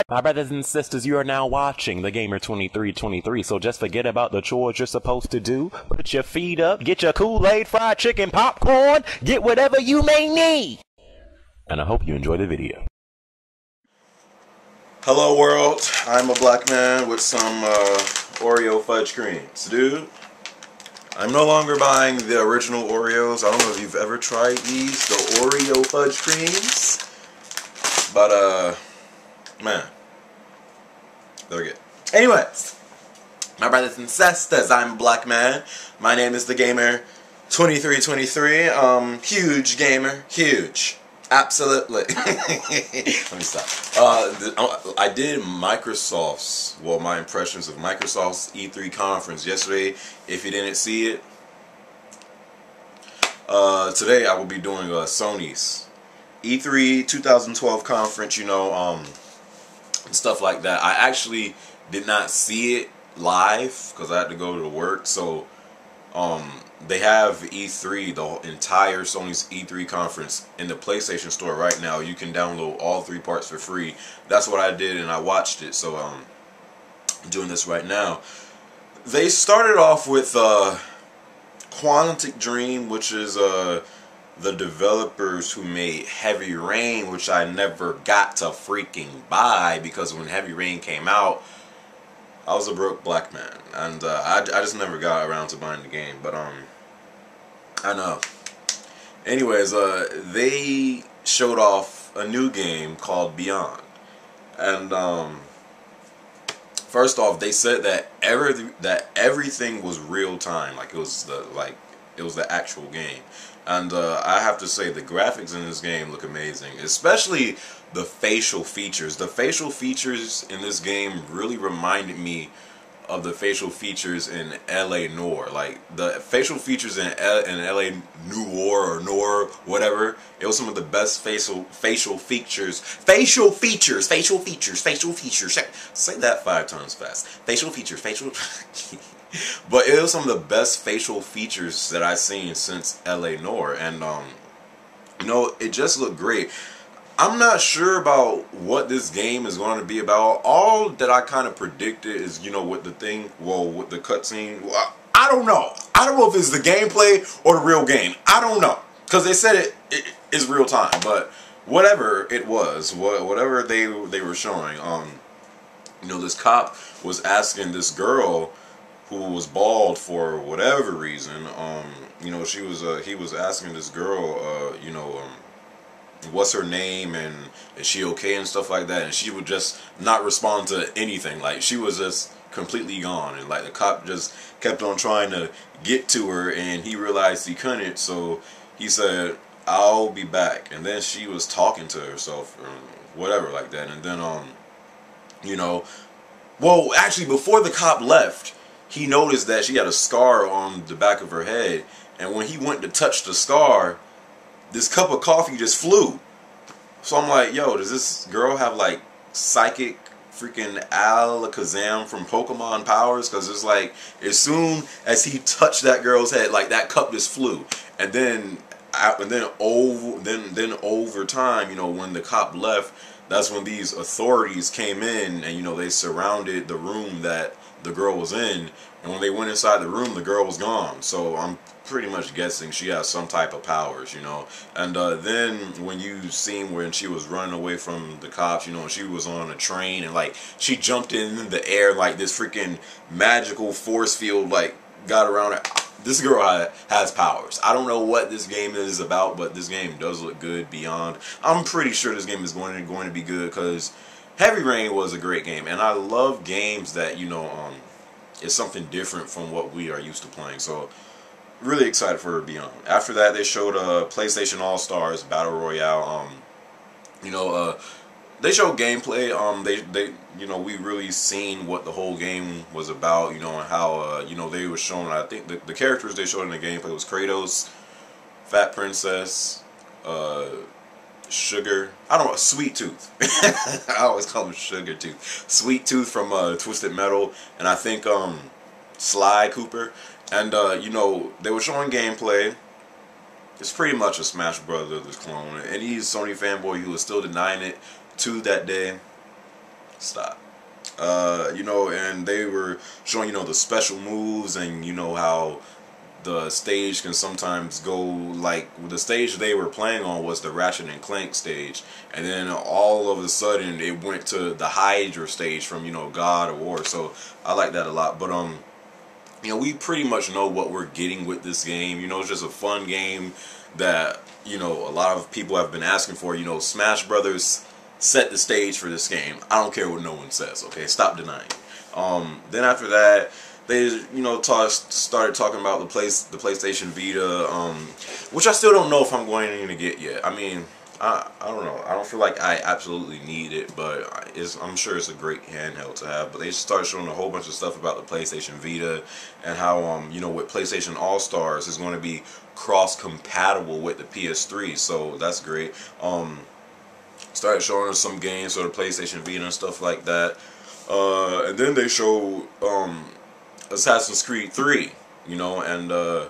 My brothers and sisters, you are now watching The Gamer 2323, so just forget about the chores you're supposed to do. Put your feet up, get your Kool-Aid, fried chicken, popcorn, get whatever you may need. And I hope you enjoy the video. Hello world, I'm a black man with some Oreo fudge creams. Dude, I'm no longer buying the original Oreos. I don't know if you've ever tried these, the Oreo fudge creams. But, man, they're good. Anyways, my brothers and sisters, I'm a black man. My name is The Gamer 2323. Huge gamer, huge. Absolutely. Let me stop. I did Microsoft's, well, my impressions of Microsoft's E3 conference yesterday. If you didn't see it, today I will be doing Sony's E3 2012 conference, you know, and stuff like that. I actually did not see it live because I had to go to work, so they have E3, the entire Sony's E3 conference in the PlayStation Store right now. You can download all 3 parts for free. That's what I did, and I watched it, so I'm doing this right now. They started off with Quantic Dream, which is the developers who made Heavy Rain, which I never got to freaking buy because when Heavy Rain came out, I was a broke black man, and I just never got around to buying the game. But I know. Anyways, they showed off a new game called Beyond, and first off, they said that everything was real time, like it was the actual game. And I have to say, the graphics in this game look amazing, especially the facial features. The facial features in this game really reminded me of the facial features in LA Noire. Like, the facial features in LA Noire or Noire, whatever, it was some of the best facial features. Facial features. Say that 5 times fast. Facial features. But it was some of the best facial features that I've seen since LA Noire, and you know, it just looked great. I'm not sure about what this game is going to be about. All that I kind of predicted is, you know, with the thing, well, with the cutscene, I don't know. I don't know if it's the gameplay or the real game. I don't know, because they said it is real time. But whatever it was, whatever they were showing, you know, this cop was asking this girl who was bald for whatever reason, you know, he was asking this girl, you know, what's her name and is she okay and stuff like that, and she would just not respond to anything. Like, she was just completely gone, and like the cop just kept on trying to get to her, and he realized he couldn't, so he said, "I'll be back," and then she was talking to herself or whatever like that, and then you know, well, actually before the cop left, he noticed that she had a scar on the back of her head, and when he went to touch the scar, this cup of coffee just flew. So I'm like, yo, does this girl have like psychic freaking Alakazam from Pokemon powers? Because it's like, as soon as he touched that girl's head, like that cup just flew. And then over time, you know, when the cop left, that's when these authorities came in, and you know, they surrounded the room that the girl was in, and when they went inside the room, the girl was gone. So I'm pretty much guessing she has some type of powers, you know. And then when you seen when she was running away from the cops, you know, and she was on a train, and like she jumped in the air, like this freaking magical force field like got around her. This girl has powers. I don't know what this game is about, but this game does look good. Beyond, I'm pretty sure this game is going to be good, because Heavy Rain was a great game, and I love games that, you know, it's something different from what we are used to playing. So really excited for Beyond. After that, they showed PlayStation All Stars Battle Royale. You know, they showed gameplay. They you know, we really seen what the whole game was about, you know, and how you know, they were showing, I think the characters they showed in the gameplay was Kratos, Fat Princess, Sugar, I don't know, Sweet Tooth. I always call him Sugar Tooth. Sweet Tooth from Twisted Metal, and I think Sly Cooper. And you know, they were showing gameplay. It's pretty much a Smash Brothers clone. Any Sony fanboy who was still denying it to that day, Stop. You know, and they were showing, you know, the special moves, and you know how the stage can sometimes go, like the stage they were playing on was the Ratchet and Clank stage, and then all of a sudden it went to the Hydra stage from, you know, God of War. So I like that a lot. But you know, we pretty much know what we're getting with this game. You know, it's just a fun game that, you know, a lot of people have been asking for. You know, Smash Brothers set the stage for this game. I don't care what no one says, okay? Stop denying. Then after that, they, you know, started talking about the PlayStation Vita, which I still don't know if I'm going to get yet. I mean, I don't know. I don't feel like I absolutely need it, but I'm sure it's a great handheld to have. But they started showing a whole bunch of stuff about the PlayStation Vita, and how, you know, with PlayStation All Stars is going to be cross-compatible with the PS3, so that's great. Started showing us some games for the PlayStation Vita and stuff like that. And then they showed Assassin's Creed 3, you know, and the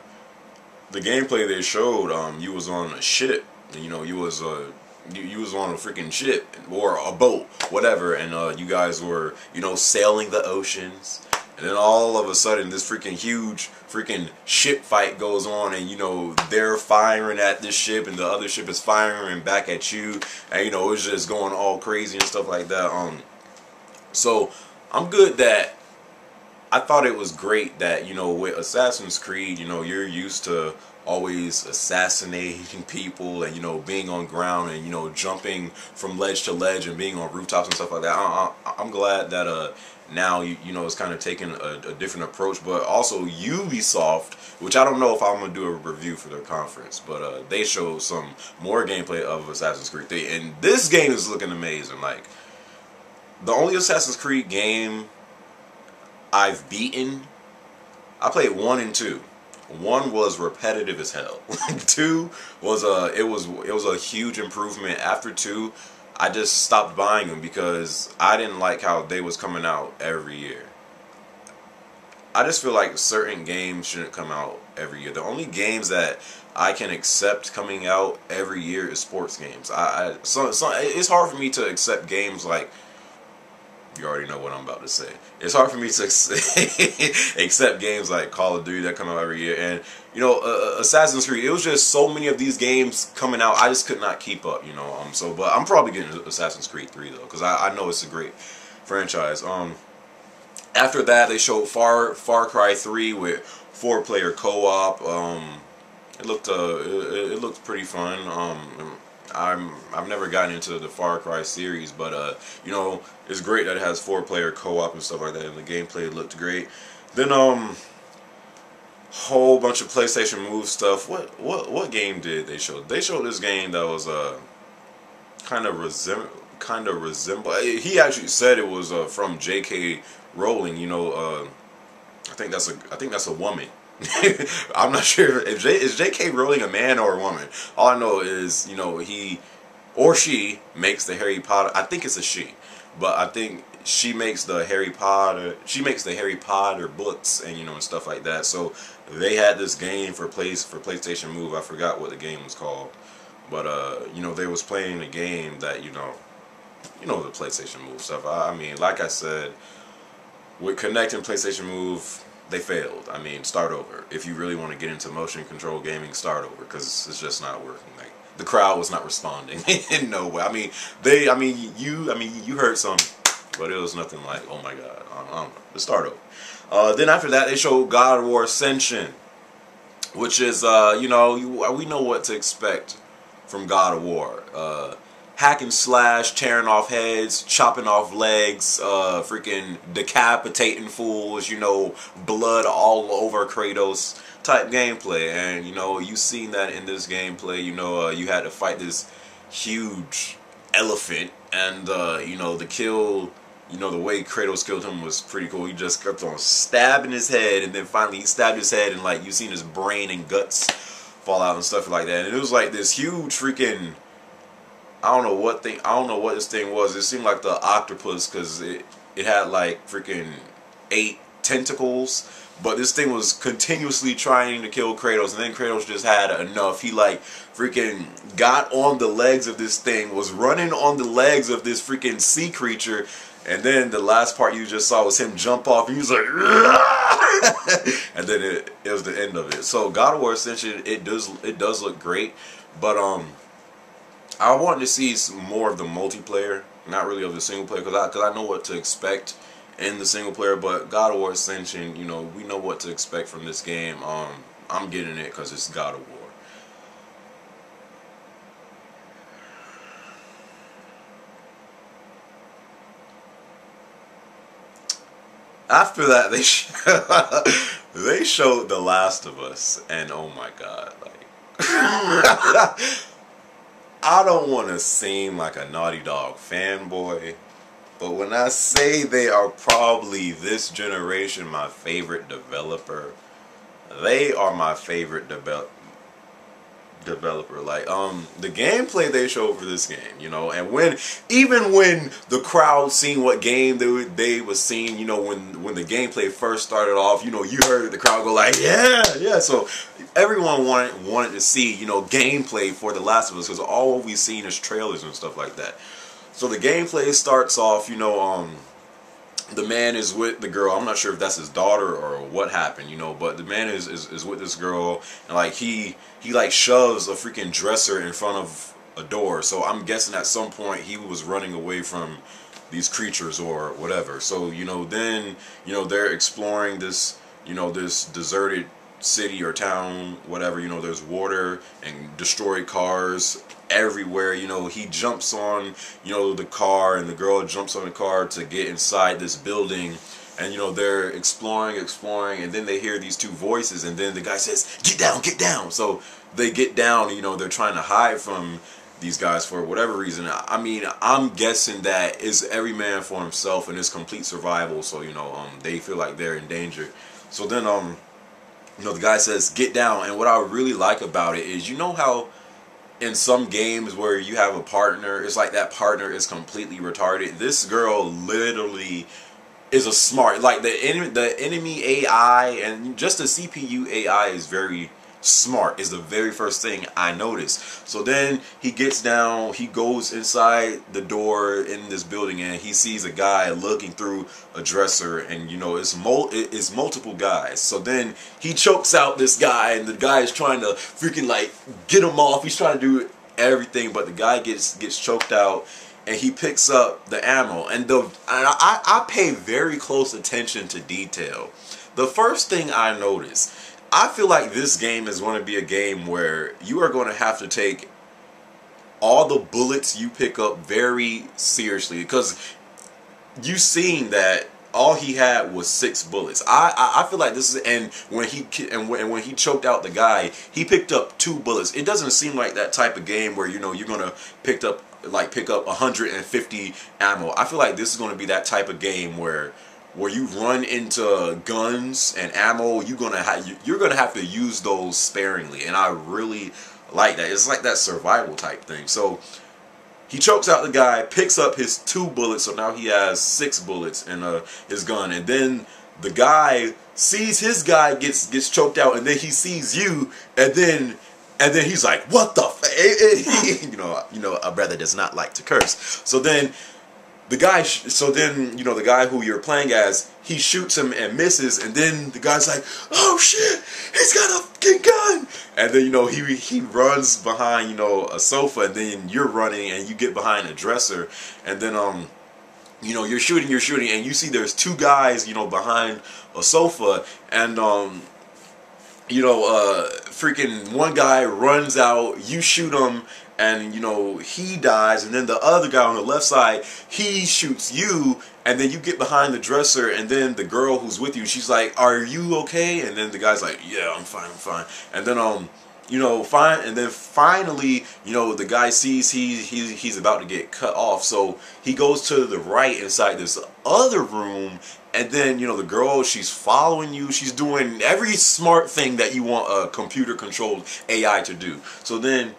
gameplay they showed, you was on a ship, you know, you was on a freaking ship or a boat, whatever, and you guys were, you know, sailing the oceans. And then all of a sudden, this freaking huge freaking ship fight goes on, and you know, they're firing at this ship, and the other ship is firing back at you, and you know, it's just going all crazy and stuff like that. So I'm good that I thought it was great that, you know, with Assassin's Creed, you know, you're used to always assassinating people, and you know, being on ground, and you know, jumping from ledge to ledge, and being on rooftops and stuff like that. I'm glad that now you know, it's kind of taking a different approach. But also Ubisoft, which I don't know if I'm gonna do a review for their conference, but they showed some more gameplay of Assassin's Creed 3, and this game is looking amazing. Like, the only Assassin's Creed game I've beaten, I played 1 and 2. 1 was repetitive as hell. 2 was it was a huge improvement. After 2, I just stopped buying them because I didn't like how they was coming out every year. I just feel like certain games shouldn't come out every year. The only games that I can accept coming out every year is sports games. So it's hard for me to accept games like, you already know what I'm about to say. It's hard for me to accept games like Call of Duty that come out every year. And, you know, Assassin's Creed, it was just so many of these games coming out, I just could not keep up, you know. But I'm probably getting Assassin's Creed 3, though, because I know it's a great franchise. After that, they showed Far Cry 3 with 4-player co-op. It looked pretty fun. I've never gotten into the Far Cry series, but you know, it's great that it has 4-player co-op and stuff like that, and the gameplay looked great. Then whole bunch of PlayStation Move stuff. What game did they show? They showed this game that was kind of resemble. He actually said it was from J.K. Rowling. You know, I think that's a woman. I'm not sure if is J.K. Rowling a man or a woman. All I know is, you know, he or she makes the Harry Potter. I think it's a she, but I think she makes the Harry Potter. She makes the Harry Potter books, and you know, and stuff like that. So they had this game for PlayStation Move. I forgot what the game was called, but you know, they was playing a game that you know the PlayStation Move stuff. I mean, like I said, with connecting PlayStation Move, they failed. I mean, start over. If you really want to get into motion control gaming, start over, because it's just not working. Like, the crowd was not responding in no way. I mean, you heard some, but it was nothing like, oh my god, I don't know. Let's start over. Then after that, they showed God of War Ascension, which is, you know, we know what to expect from God of War. Hack and slash, tearing off heads, chopping off legs, freaking decapitating fools, you know, blood all over Kratos type gameplay. And, you know, you seen that in this gameplay. You know, you had to fight this huge elephant, and, you know, the way Kratos killed him was pretty cool. He just kept on stabbing his head, and then finally he stabbed his head, and, like, you seen his brain and guts fall out and stuff like that. And it was like this huge freaking, I don't know what this thing was. It seemed like the octopus, because it had like freaking 8 tentacles. But this thing was continuously trying to kill Kratos, and then Kratos just had enough. He like freaking got on the legs of this thing, was running on the legs of this freaking sea creature, And then the last part you just saw was him jump off, and he was like, and then it was the end of it. So God of War Ascension, it does look great, but I wanted to see some more of the multiplayer, not really of the single player, because I know what to expect in the single player. But God of War Ascension, you know, we know what to expect from this game. I'm getting it because it's God of War. After that, they showed The Last of Us, and oh my god, like I don't want to seem like a Naughty Dog fanboy, but when I say they are probably this generation my favorite developer, they are my favorite developer. Like the gameplay they showed for this game, you know, and even when the crowd seen what game they was seeing, you know, when the gameplay first started off, you know, you heard the crowd go like, yeah. So everyone wanted to see, you know, gameplay for The Last of Us, because all we've seen is trailers and stuff like that. So the gameplay starts off, you know, the man is with the girl. I'm not sure if that's his daughter or what happened, you know, but the man is with this girl, and like he like shoves a freaking dresser in front of a door. So I'm guessing at some point he was running away from these creatures or whatever. So, you know, then, you know, they're exploring this, you know, this deserted city or town, whatever, you know, there's water and destroyed cars everywhere. You know, he jumps on, you know, the car, and the girl jumps on the car to get inside this building, and, you know, they're exploring, and then they hear these two voices, and then the guy says, get down. So they get down, you know, they're trying to hide from these guys for whatever reason. I mean, I'm guessing that is every man for himself and it's complete survival. So, you know, they feel like they're in danger. So then, you know, the guy says, get down. And what I really like about it is, you know how in some games where you have a partner, it's like that partner is completely retarded. This girl literally is a smart, like the enemy AI and just the CPU AI is very smart, is the very first thing I noticed. So then he gets down, he goes inside the door in this building, and he sees a guy looking through a dresser, and, you know, it's multiple guys. So then he chokes out this guy, and the guy is trying to freaking like get him off. He's trying to do everything, but the guy gets choked out, and he picks up the ammo. And I pay very close attention to detail. The first thing I noticed, I feel like this game is going to be a game where you are going to have to take all the bullets you pick up very seriously, because you seen that all he had was 6 bullets. I feel like this is, and when he choked out the guy, he picked up 2 bullets. It doesn't seem like that type of game where, you know, you're going to pick up 150 ammo. I feel like this is going to be that type of game where you run into guns and ammo, you're gonna have to use those sparingly, and I really like that. It's like that survival type thing. So he chokes out the guy, picks up his 2 bullets, so now he has 6 bullets in his gun, and then the guy sees his guy gets choked out, and then he sees you, and then he's like, what the f-? you know, a brother does not like to curse. So then the guy, you know, the guy who you're playing as, he shoots him and misses, and then the guy's like, oh shit, he's got a fucking gun! And then, you know, he runs behind, you know, a sofa, and then you're running, and you get behind a dresser, and then, you know, you're shooting, and you see there's 2 guys, you know, behind a sofa, and, you know, freaking one guy runs out, you shoot him, and, you know, he dies, and then the other guy on the left side, he shoots you, and then you get behind the dresser, and then the girl who's with you, she's like, are you okay? And then the guy's like, yeah, I'm fine. And then, you know, and then finally, you know, the guy sees he's about to get cut off, so he goes to the right inside this other room, and then, you know, the girl, she's following you, she's doing every smart thing that you want a computer-controlled AI to do. So then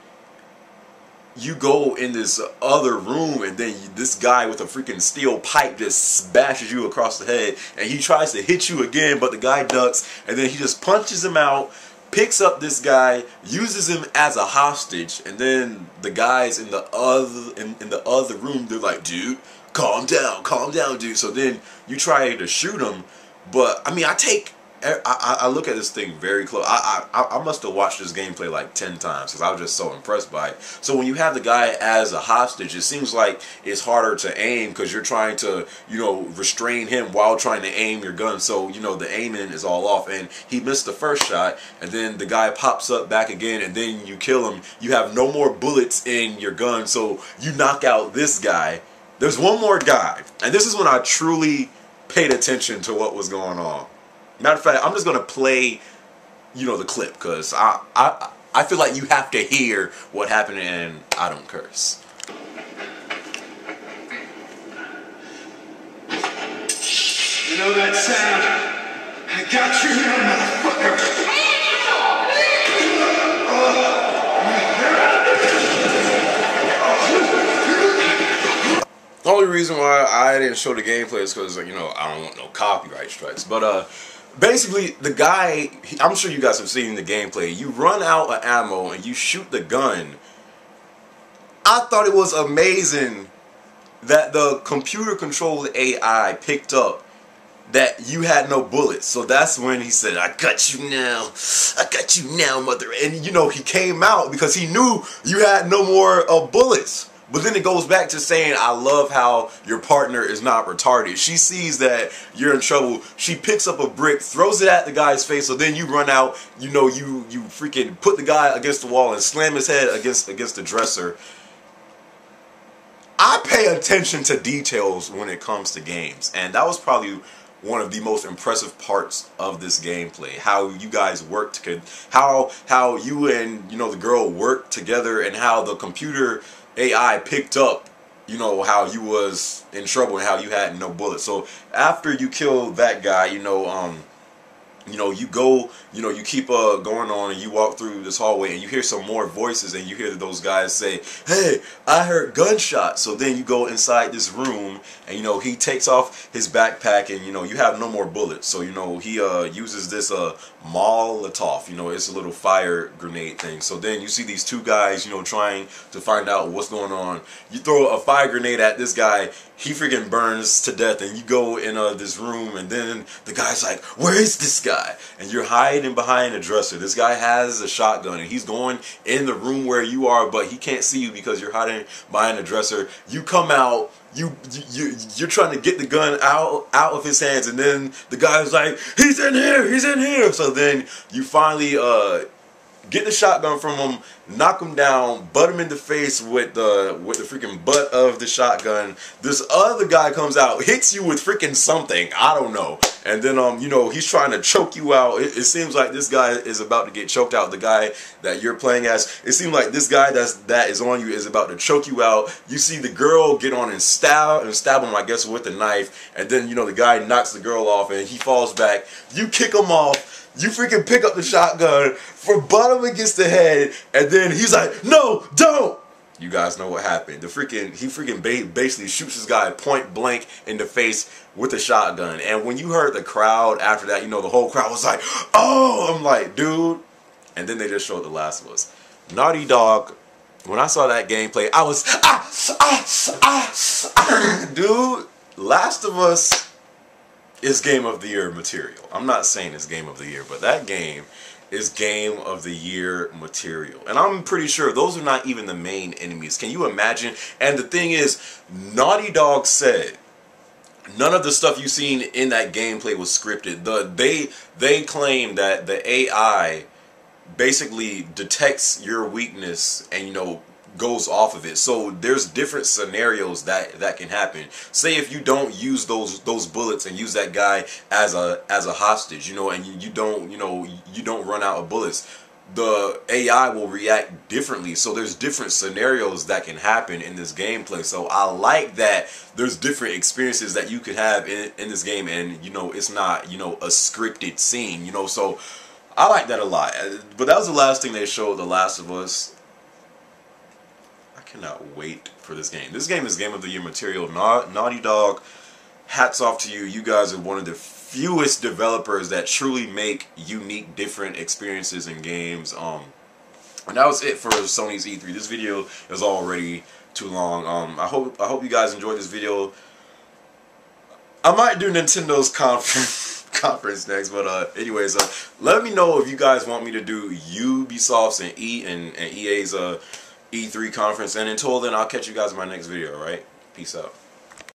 you go in this other room, and then this guy with a freaking steel pipe just bashes you across the head, and he tries to hit you again, but the guy ducks, and then he just punches him out, picks up this guy, uses him as a hostage, and then the guys in the other room, they're like, dude, calm down, dude. So then you try to shoot him, but I mean, I look at this thing very close. I must have watched this gameplay like 10 times because I was just so impressed by it. So when you have the guy as a hostage, it seems like it's harder to aim because you're trying to, restrain him while trying to aim your gun. So, the aiming is all off. And he missed the first shot, and then the guy pops up back again, and then you kill him. You have no more bullets in your gun, so you knock out this guy. There's one more guy, and this is when I truly paid attention to what was going on. Matter of fact, I'm just gonna play, the clip, because I feel like you have to hear what happened, and I don't curse. You know that sound? I got you now, motherfucker! The only reason why I didn't show the gameplay is because, I don't want no copyright strikes. But, basically, the guy, I'm sure you guys have seen the gameplay. You run out of ammo and you shoot the gun. I thought it was amazing that the computer-controlled AI picked up that you had no bullets. So that's when he said, I got you now, mother. And, he came out because he knew you had no more bullets. But then it goes back to saying, I love how your partner is not retarded. She sees that you're in trouble. She picks up a brick, throws it at the guy's face. So then you run out, you freaking put the guy against the wall and slam his head against the dresser. I pay attention to details when it comes to games. And that was probably one of the most impressive parts of this gameplay. How you guys worked, how you and, the girl worked together, and how the computer AI picked up, how you was in trouble and how you had no bullets. So after you kill that guy, you go, you keep going on, and you walk through this hallway, and you hear some more voices, and you hear those guys say, hey, I heard gunshots. So then you go inside this room, and he takes off his backpack, and you have no more bullets. So he uses this Molotov, it's a little fire grenade thing. So then you see these two guys, trying to find out what's going on. You throw a fire grenade at this guy, he freaking burns to death, and you go in this room, and then the guy's like, where is this guy? And you're hiding behind a dresser. This guy has a shotgun, and he's going in the room where you are, but he can't see you because you're hiding behind a dresser. You come out, you're trying to get the gun out of his hands, and then the guy's like, he's in here. So then you finally get the shotgun from him, knock him down, butt him in the face with the freaking butt of the shotgun. This other guy comes out, hits you with freaking something, I don't know. And then he's trying to choke you out. It seems like this guy is about to get choked out. The guy that you're playing as, it seems like this guy that is on you is about to choke you out. You see the girl get on and stab him, I guess, with a knife. And then the guy knocks the girl off, and he falls back. You kick him off. You freaking pick up the shotgun, for butt him against the head, and then he's like, no, don't! You guys know what happened. He freaking basically shoots this guy point blank in the face with a shotgun. And when you heard the crowd after that, the whole crowd was like, oh! I'm like, dude. And then they just showed The Last of Us. Naughty Dog, when I saw that gameplay, I was, dude, Last of Us is Game of the Year material. I'm not saying it's Game of the Year, but that game is Game of the Year material. And I'm pretty sure those are not even the main enemies. Can you imagine? And the thing is, Naughty Dog said none of the stuff you've seen in that gameplay was scripted. They claim that the AI basically detects your weakness and goes off of it. So there's different scenarios that can happen. Say if you don't use those bullets and use that guy as a hostage, and you don't run out of bullets, the AI will react differently. So there's different scenarios that can happen in this gameplay. So I like that there's different experiences that you could have in this game, and it's not a scripted scene. So I like that a lot. But that was the last thing they showed, The Last of Us. Cannot wait for this game. This game is Game of the Year material. Naughty Dog, hats off to you. You guys are one of the fewest developers that truly make unique, different experiences in games. And that was it for Sony's E3. This video is already too long. I hope you guys enjoyed this video. I might do Nintendo's conference next, but anyways, let me know if you guys want me to do Ubisoft's and EA's E3 conference. And until then, I'll catch you guys in my next video. All right, peace out.